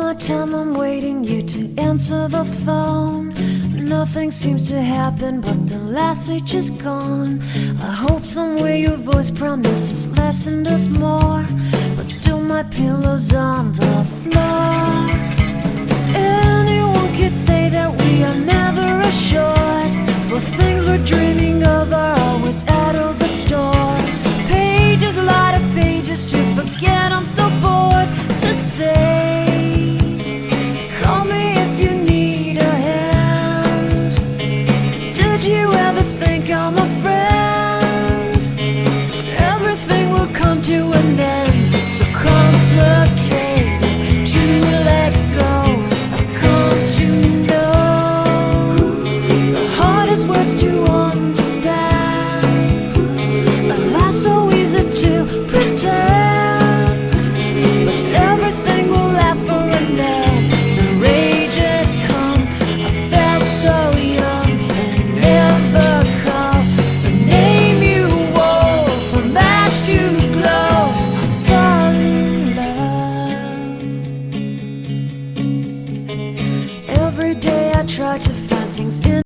my time I'm waiting you to answer the phone. Nothing seems to happen, but the last stage is gone. I hope somewhere your voice promises less and us more, but still my pillow's on the floor. Anyone could say that we are never assured, for things we're dreaming of are always out of the store. Pages, a lot of pages to forget, I'm so bored to say. Call me if you need a hand. Did you ever think I'm a friend? Everything will come to an end. It's so complicated to let go. I've come to know the hardest words to understand. A lie so easy to pretend, but everything will last for a night. The rage has come. I felt so young and never called the name you wore. From ash to glow, I fall in love. Every day I try to find things in